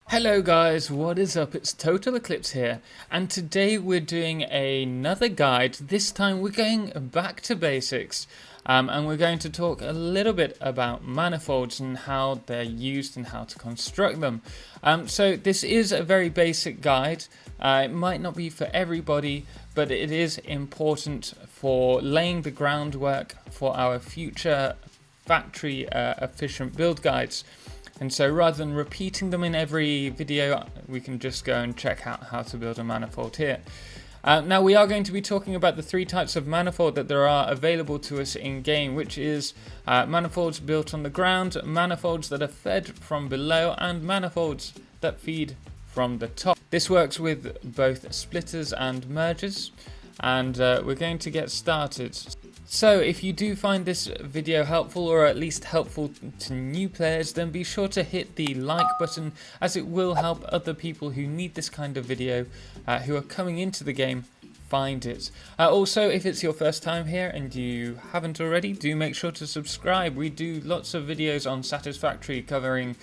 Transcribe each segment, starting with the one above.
Hello guys, what is up? It's TotalXclipse here, and today we're doing another guide. This time we're going back to basics, and we're going to talk a little bit about manifolds and how they're used and how to construct them. So this is a very basic guide. It might not be for everybody, but it is important for laying the groundwork for our future factory efficient build guides. And so rather than repeating them in every video, we can just go and check out how to build a manifold here. Now we are going to be talking about the three types of manifold that there are available to us in game, which is manifolds built on the ground, manifolds that are fed from below, and manifolds that feed from the top. This works with both splitters and mergers, and we're going to get started. So if you do find this video helpful, or at least helpful to new players, then be sure to hit the like button, as it will help other people who need this kind of video, who are coming into the game, find it. Also, if it's your first time here and you haven't already, do make sure to subscribe. We do lots of videos on Satisfactory covering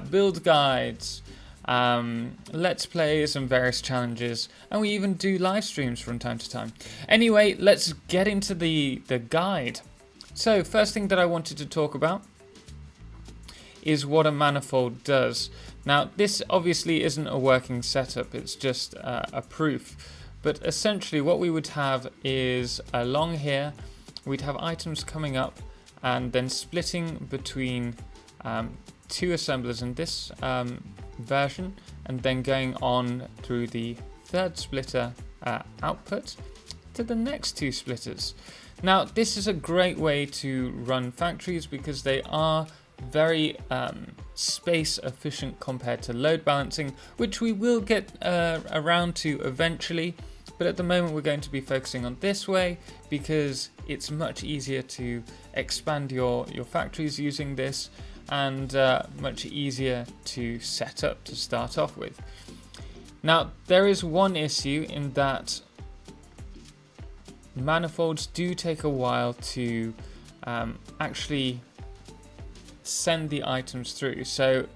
build guides, let's plays and various challenges, and we even do live streams from time to time. Anyway, let's get into the guide. So first thing that I wanted to talk about is what a manifold does. Now this obviously isn't a working setup, it's just a proof, but essentially what we would have is along here we'd have items coming up and then splitting between two assemblers in this version, and then going on through the third splitter output to the next two splitters. Now this is a great way to run factories because they are very space efficient compared to load balancing, which we will get around to eventually, but at the moment we're going to be focusing on this way because it's much easier to expand your factories using this, and much easier to set up to start off with. Now there is one issue in that manifolds do take a while to actually send the items through. So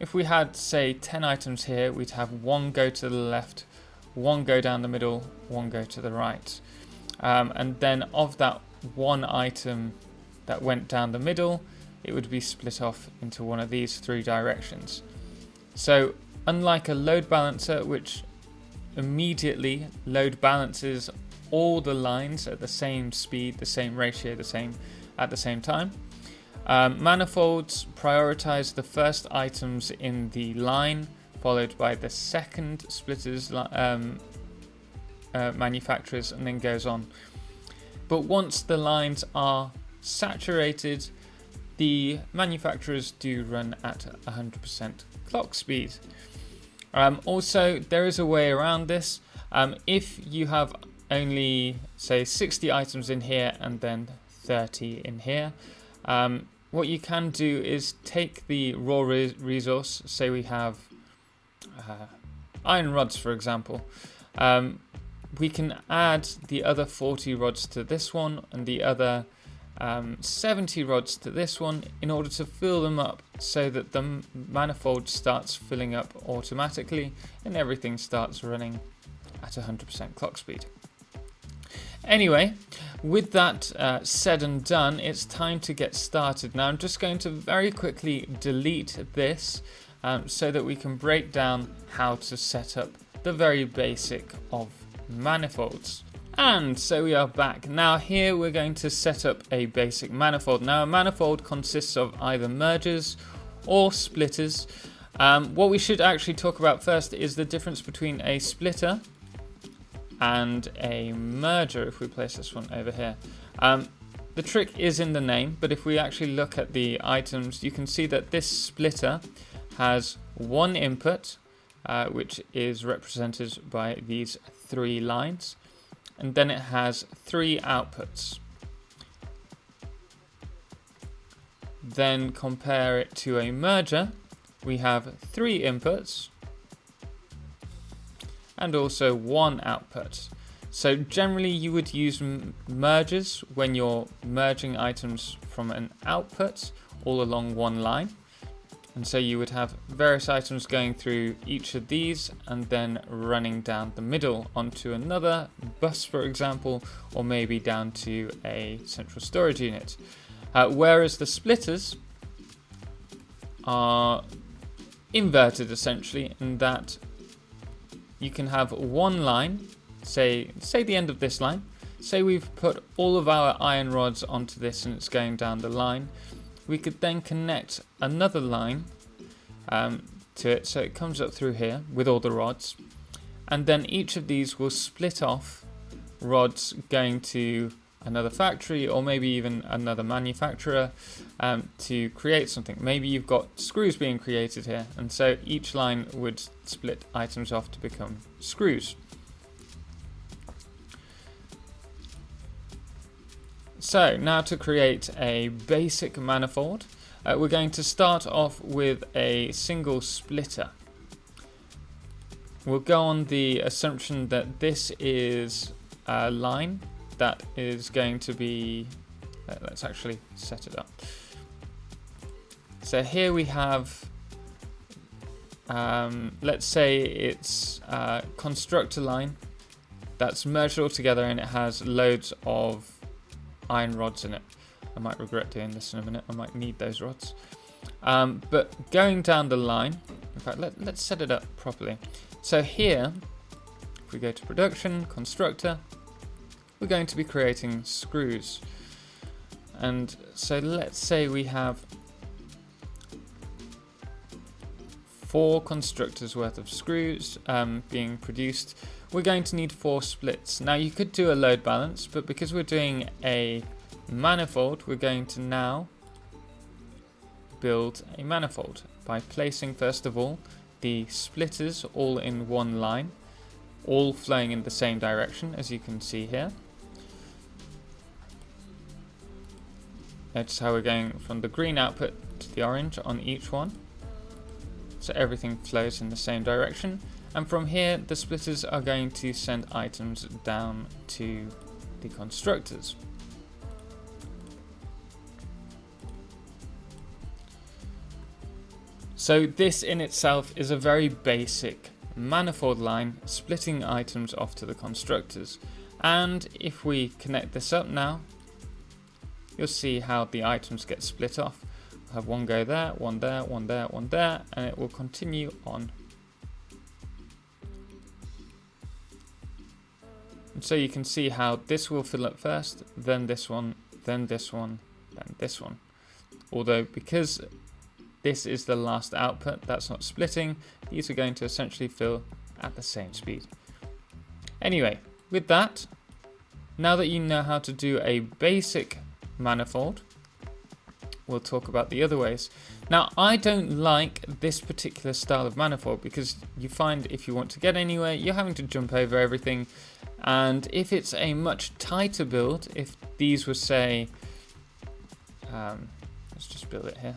if we had, say, 10 items here, we'd have one go to the left, one go down the middle, one go to the right, and then of that one item that went down the middle, it would be split off into one of these three directions. So unlike a load balancer, which immediately load balances all the lines at the same speed, the same ratio, at the same time, manifolds prioritize the first items in the line, followed by the second splitters manufacturers, and then goes on. But once the lines are saturated, the manufacturers do run at 100% clock speed. Also, there is a way around this. If you have only, say, 60 items in here and then 30 in here, what you can do is take the raw resource, say we have iron rods for example, we can add the other 40 rods to this one and the other 70 rods to this one in order to fill them up, so that the manifold starts filling up automatically and everything starts running at 100% clock speed. Anyway, with that said and done, it's time to get started. Now I'm just going to very quickly delete this so that we can break down how to set up the very basic of manifolds. And so we are back. Now here we're going to set up a basic manifold. Now a manifold consists of either mergers or splitters. What we should actually talk about first is the difference between a splitter and a merger, if we place this one over here. The trick is in the name, but if we actually look at the items, you can see that this splitter has one input, which is represented by these three lines, and then it has three outputs. Then compare it to a merger, we have three inputs and also one output. So generally you would use mergers when you're merging items from an output all along one line. And so you would have various items going through each of these and then running down the middle onto another bus, for example, or maybe down to a central storage unit. Whereas the splitters are inverted essentially, in that you can have one line, say the end of this line. Say we've put all of our iron rods onto this and it's going down the line. We could then connect another line to it, so it comes up through here with all the rods, and then each of these will split off rods going to another factory or maybe even another manufacturer to create something. Maybe you've got screws being created here, and so each line would split items off to become screws. So now to create a basic manifold, we're going to start off with a single splitter. We'll go on the assumption that this is a line that is going to be, let's actually set it up. So here we have, let's say it's a constructor line that's merged all together and it has loads of iron rods in it. I might regret doing this in a minute. I might need those rods. But going down the line, in fact, let's set it up properly. So here, if we go to production, constructor, we're going to be creating screws. And so let's say we have 4 constructors worth of screws being produced. We're going to need 4 splits. Now you could do a load balance, but because we're doing a manifold, we're going to now build a manifold by placing, first of all, the splitters all in one line, all flowing in the same direction, as you can see here. Notice how we're going from the green output to the orange on each one. So everything flows in the same direction. And from here, the splitters are going to send items down to the constructors. So this in itself is a very basic manifold line, splitting items off to the constructors. And if we connect this up now, you'll see how the items get split off. We'll have one go there, one there, one there, one there, and it will continue on. And so you can see how this will fill up first, then this one, then this one, then this one. Although because this is the last output, that's not splitting, these are going to essentially fill at the same speed. Anyway, with that, now that you know how to do a basic manifold, we'll talk about the other ways. Now, I don't like this particular style of manifold because you find if you want to get anywhere, you're having to jump over everything. And if it's a much tighter build, if these were, say, let's just build it here.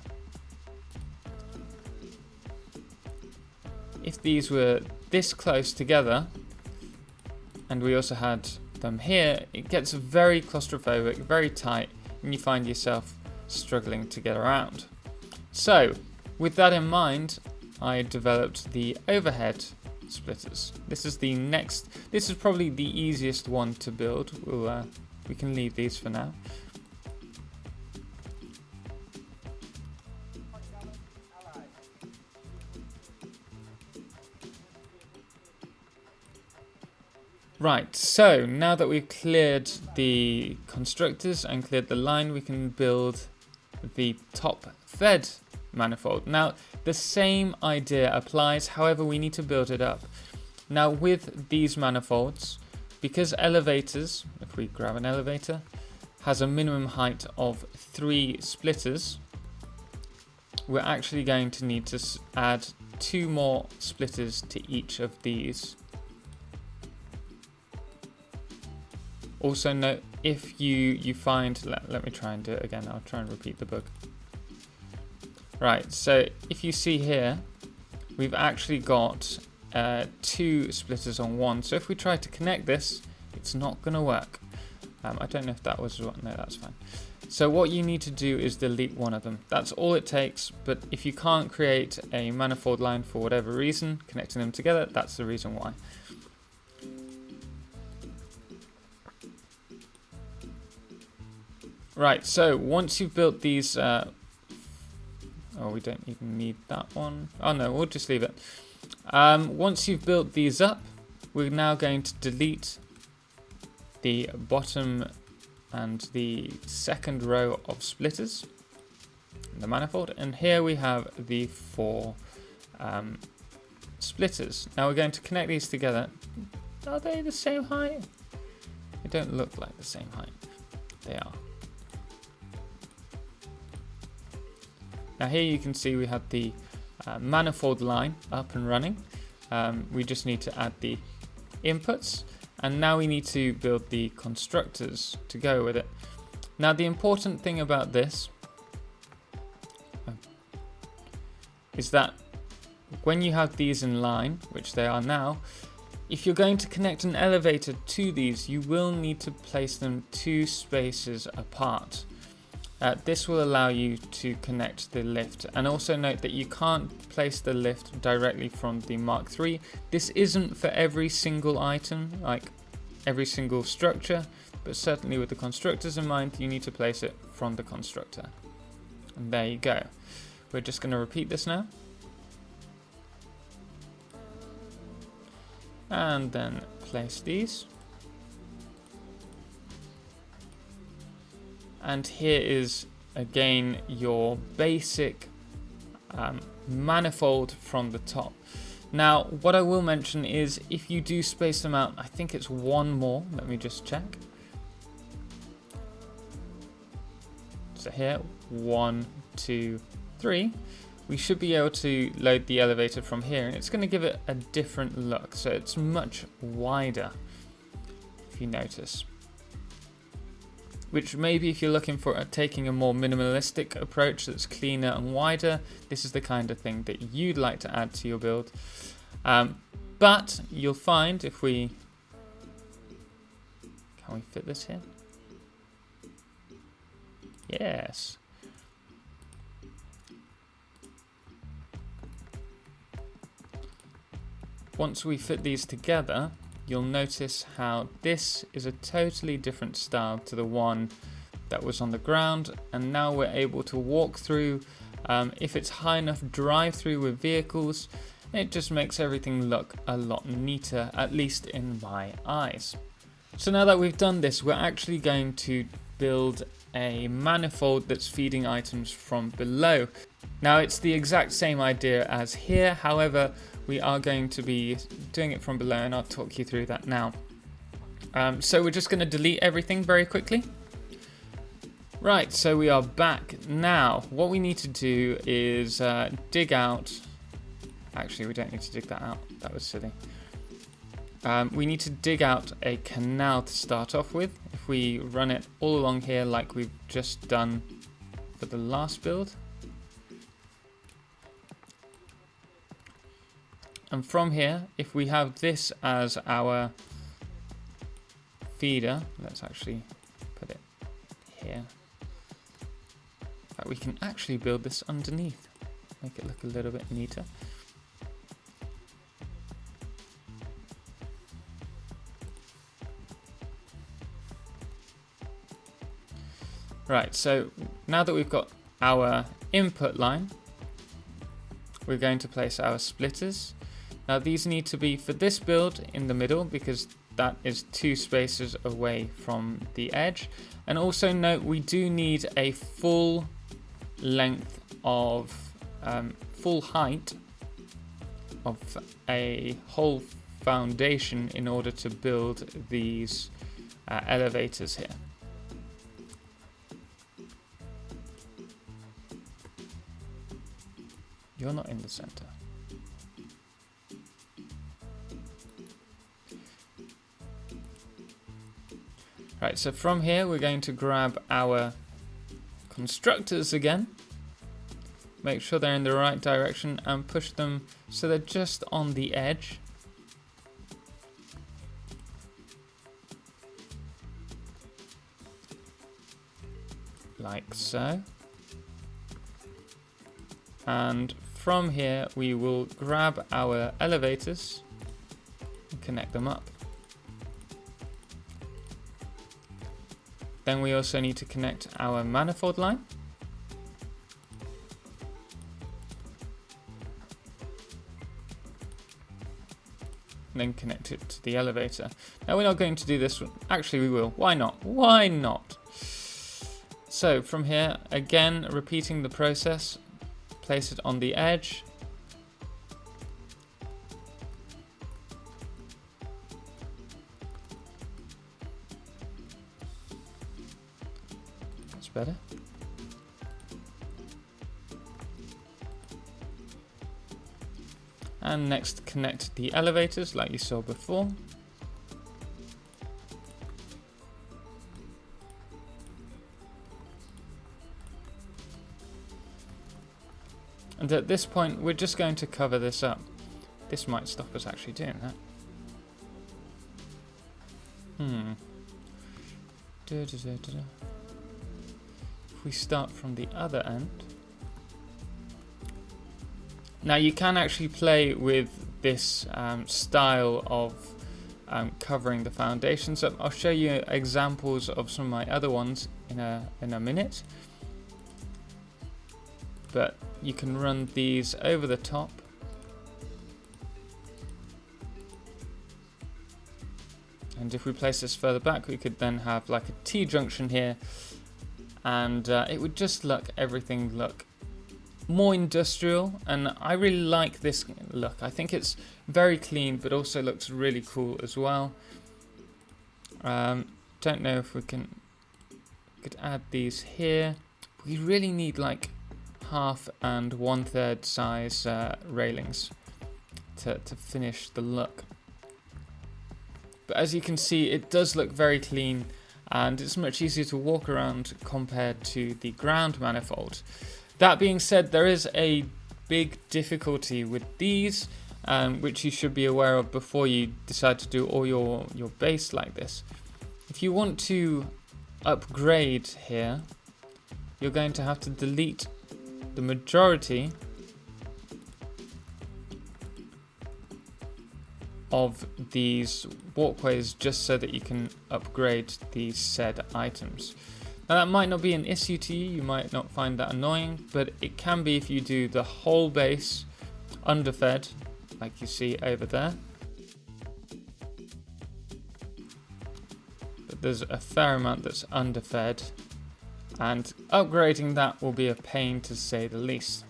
If these were this close together, and we also had them here, it gets very claustrophobic, very tight, and you find yourself struggling to get around. So, with that in mind, I developed the overhead splitters. This is probably the easiest one to build. We can leave these for now. Right, so now that we've cleared the constructors and cleared the line, we can build the top fed manifold. Now, the same idea applies, however, we need to build it up. Now, with these manifolds, because elevators, if we grab an elevator, has a minimum height of 3 splitters, we're actually going to need to add 2 more splitters to each of these. Also note, if you find, let me try and do it again, I'll try and repeat the bug. Right, so if you see here, we've actually got 2 splitters on one. So if we try to connect this, it's not going to work. I don't know if that was, no, that's fine. So what you need to do is delete one of them. That's all it takes, but if you can't create a manifold line for whatever reason, connecting them together, that's the reason why. Right, so once you've built these, oh, we don't even need that one. Oh no, we'll just leave it. Once you've built these up, we're now going to delete the bottom and the second row of splitters in the manifold, and here we have the 4 splitters. Now we're going to connect these together. Are they the same height? They don't look like the same height. They are. Now here you can see we have the manifold line up and running. We just need to add the inputs, and now we need to build the constructors to go with it. Now the important thing about this is that when you have these in line, which they are now, if you're going to connect an elevator to these, you will need to place them 2 spaces apart. This will allow you to connect the lift, and also note that you can't place the lift directly from the Mark III. This isn't for every single item, like every single structure, but certainly with the constructors in mind, you need to place it from the constructor. And there you go. We're just going to repeat this now. And then place these. And here is again your basic manifold from the top. Now what I will mention is if you do space them out, I think it's 1 more, let me just check. So here, 1, 2, 3. We should be able to load the elevator from here, and it's going to give it a different look. So it's much wider, if you notice. Which maybe if you're looking for taking a more minimalistic approach that's cleaner and wider, this is the kind of thing that you'd like to add to your build. But you'll find if we... Can we fit this here? Yes. Once we fit these together, you'll notice how this is a totally different style to the one that was on the ground, and now we're able to walk through. If it's high enough, drive through with vehicles. It just makes everything look a lot neater, at least in my eyes. So now that we've done this, we're actually going to build a manifold that's feeding items from below. Now it's the exact same idea as here, however we are going to be doing it from below, and I'll talk you through that now. So we're just going to delete everything very quickly. Right, so we are back. Now what we need to do is dig out, actually we don't need to dig that out, that was silly. We need to dig out a canal to start off with. If we run it all along here like we've just done for the last build. And from here, if we have this as our feeder, let's actually put it here. In fact, we can actually build this underneath, make it look a little bit neater. Right, so now that we've got our input line, we're going to place our splitters. Now these need to be, for this build, in the middle, because that is 2 spaces away from the edge. And also note, we do need a full length of, full height of a whole foundation in order to build these elevators here. You're not in the center. Right, so from here we're going to grab our constructors again, make sure they're in the right direction and push them so they're just on the edge. like so. And from here we will grab our elevators and connect them up. Then we also need to connect our manifold line. And then connect it to the elevator. Now we're not going to do this one. Actually, we will. Why not? Why not? So from here, again, repeating the process. Place it on the edge. That's better. And next, connect the elevators like you saw before. And at this point, we're just going to cover this up. This might stop us actually doing that. If we start from the other end. Now you can actually play with this style of covering the foundation. So I'll show you examples of some of my other ones in a minute. But you can run these over the top. And if we place this further back, we could then have like a T-junction here. And it would just everything look more industrial. And I really like this look. I think it's very clean, but also looks really cool as well. Don't know if we could add these here. We really need like 1/2 and 1/3 size railings to finish the look. But as you can see, it does look very clean and it's much easier to walk around compared to the ground manifold. That being said, there is a big difficulty with these, which you should be aware of before you decide to do all your base like this. If you want to upgrade here, you're going to have to delete the majority of these walkways just so that you can upgrade these said items. Now that might not be an issue to you, you might not find that annoying, but it can be if you do the whole base underfed, like you see over there. But there's a fair amount that's underfed, and upgrading that will be a pain to say the least.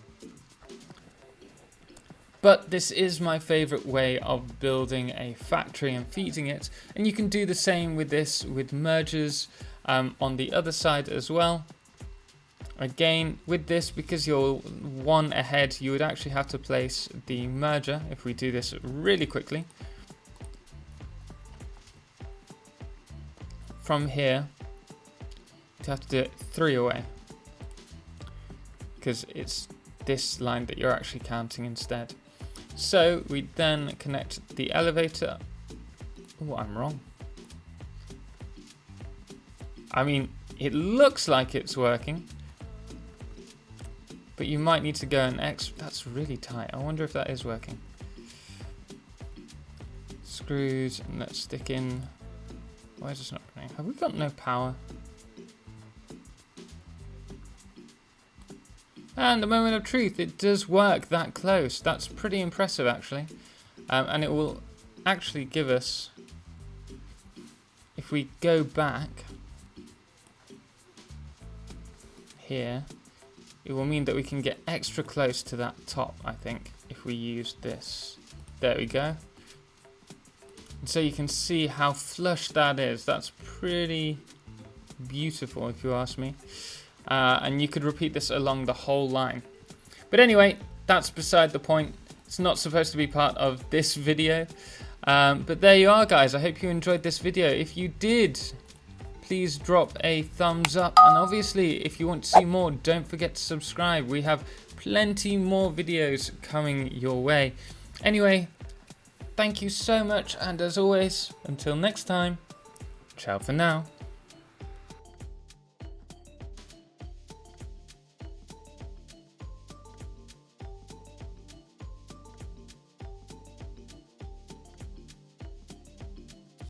But this is my favorite way of building a factory and feeding it, and you can do the same with this with mergers on the other side as well. Again, with this, because you're one ahead, you would actually have to place the merger. If we do this really quickly, from here you have to do it 3 away, because it's this line that you're actually counting instead. So we then connect the elevator. Oh, I'm wrong. I mean, it looks like it's working, but you might need to go an extra. That's really tight. I wonder if that is working. Screws, and let's stick in. Why is this not running? Have we got no power? And the moment of truth, it does work that close. That's pretty impressive, actually. And it will actually give us, if we go back here, it will mean that we can get extra close to that top, I think, if we use this. There we go. And so you can see how flush that is. That's pretty beautiful, if you ask me. And you could repeat this along the whole line. But anyway, that's beside the point. It's not supposed to be part of this video. But there you are, guys. I hope you enjoyed this video. If you did, please drop a thumbs up. And obviously, if you want to see more, don't forget to subscribe. We have plenty more videos coming your way. Anyway, thank you so much. And as always, until next time, ciao for now.